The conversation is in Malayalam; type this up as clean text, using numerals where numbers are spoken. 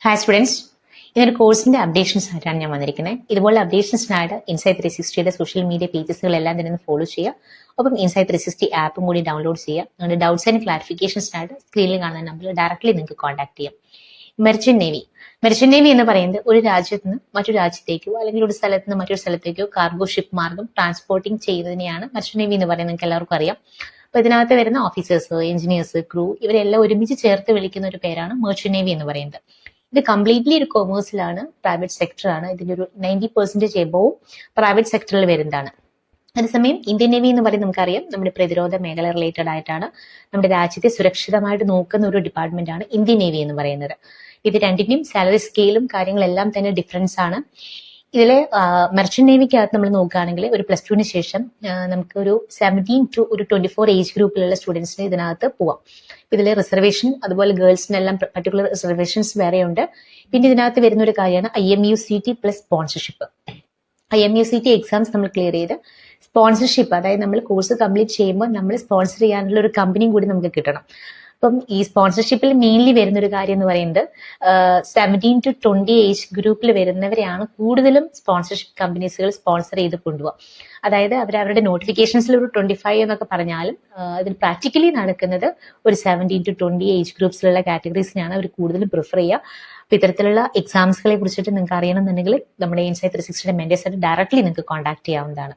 ഹായ് സ്റ്റുഡൻസ്, ഇതൊരു കോഴ്സിന്റെ അപ്ഡേഷൻസ് ആയിട്ടാണ് ഞാൻ വന്നിരിക്കുന്നത്. ഇതുപോലെ അപ്ഡേഷൻസിനായിട്ട് ഇൻസൈറ്റ് 360യുടെ സോഷ്യൽ മീഡിയ പേജസുകളെല്ലാം തന്നെ ഫോളോ ചെയ്യുക. ഒപ്പം ഇൻസൈറ്റ് 360 ആപ്പും കൂടി ഡൗൺലോഡ് ചെയ്യുക. നിങ്ങളുടെ ഡൗട്ട്സ് ആൻഡ് ക്ലാരിഫിക്കേഷൻസിനായിട്ട് സ്ക്രീനിൽ കാണുന്ന നമ്പറിൽ ഡയറക്റ്റ്ലി നിങ്ങൾക്ക് കോൺടാക്ട് ചെയ്യാം. മെർച്ചന്റ് നേവി എന്ന് പറയുന്നത് ഒരു രാജ്യത്ത് നിന്ന് മറ്റൊരു രാജ്യത്തേക്കോ അല്ലെങ്കിൽ ഒരു സ്ഥലത്ത് നിന്ന് മറ്റൊരു സ്ഥലത്തേക്കോ കാർഗോ ഷിപ്പ് മാർഗം ട്രാൻസ്പോർട്ടിംഗ് ചെയ്യുന്നതിനെയാണ് മെർച്ചന്റ് നേവി എന്ന് പറയുന്നത്. നിങ്ങൾക്ക് എല്ലാവർക്കും അറിയാം. അപ്പൊ ഇതിനകത്ത് വരുന്ന ഓഫീസേഴ്സ്, എഞ്ചിനീയേഴ്സ്, ക്രൂ ഇവരെല്ലാം ഒരുമിച്ച് ചേർത്ത് വിളിക്കുന്ന ഒരു പേരാണ് മെർച്ചന്റ് നേവി എന്ന് പറയുന്നത്. ഇത് കംപ്ലീറ്റ്ലി ഒരു കൊമേഴ്സിലാണ്, പ്രൈവറ്റ് സെക്ടറാണ്. ഇതിന്റെ ഒരു 90% എബോവും പ്രൈവറ്റ് സെക്ടറിൽ വരുന്നതാണ്. അതേസമയം ഇന്ത്യൻ നേവി എന്ന് പറയുന്നത് നമുക്കറിയാം, നമ്മുടെ പ്രതിരോധ മേഖല റിലേറ്റഡ് ആയിട്ടാണ്, നമ്മുടെ രാജ്യത്തെ സുരക്ഷിതമായിട്ട് നോക്കുന്ന ഒരു ഡിപ്പാർട്ട്മെന്റ് ആണ് ഇന്ത്യൻ നേവി എന്ന് പറയുന്നത്. ഇത് രണ്ടിന്റെയും സാലറി സ്കെയിലും കാര്യങ്ങളെല്ലാം തന്നെ ഡിഫറൻസ് ആണ്. ഇതിലെ മെർച്ചന്റ് നേവിക്കകത്ത് നമ്മൾ നോക്കുകയാണെങ്കിൽ ഒരു +2 ശേഷം നമുക്ക് ഒരു 17 to 24 ഏജ് ഗ്രൂപ്പിലുള്ള സ്റ്റുഡൻസിന് ഇതിനകത്ത് പോവാം. ഇതിലെ റിസർവേഷൻ, അതുപോലെ ഗേൾസിനെല്ലാം പർട്ടിക്കുലർ റിസർവേഷൻസ് വേറെയുണ്ട്. പിന്നെ ഇതിനകത്ത് വരുന്ന ഒരു കാര്യമാണ് IMUCT plus sponsorship. IMUCT exams നമ്മൾ ക്ലിയർ ചെയ്ത് സ്പോൺസർഷിപ്പ്, അതായത് നമ്മൾ കോഴ്സ് കംപ്ലീറ്റ് ചെയ്യുമ്പോൾ നമ്മൾ സ്പോൺസർ ചെയ്യാനുള്ള ഒരു കമ്പനിയും കൂടി നമുക്ക് കിട്ടണം. അപ്പം ഈ സ്പോൺസർഷിപ്പിൽ മെയിൻലി വരുന്ന ഒരു കാര്യം എന്ന് പറയുന്നത് 17 to 20 ഏജ് ഗ്രൂപ്പിൽ വരുന്നവരെയാണ് കൂടുതലും സ്പോൺസർഷിപ്പ് കമ്പനീസുകൾ സ്പോൺസർ ചെയ്ത് കൊണ്ടുപോകുക. അതായത് അവരവരുടെ നോട്ടിഫിക്കേഷൻസിൽ ഒരു 25 എന്നൊക്കെ പറഞ്ഞാലും അതിൽ പ്രാക്ടിക്കലി നടക്കുന്നത് ഒരു 17 to 20 ഏജ് ഗ്രൂപ്പ്സിലുള്ള കാറ്റഗറീസിനാണ് അവർ കൂടുതലും പ്രിഫർ ചെയ്യുക. അപ്പൊ ഇത്തരത്തിലുള്ള എക്സാംസുകളെ കുറിച്ചിട്ട് നിങ്ങൾക്ക് അറിയണമെന്നുണ്ടെങ്കിൽ നമ്മുടെ ഇൻസൈറ്റ് 360യുടെ മെന്റേഴ്സായിട്ട് ഡയറക്ട്ലി നിങ്ങൾക്ക് കോൺടാക്ട് ചെയ്യാവുന്നതാണ്.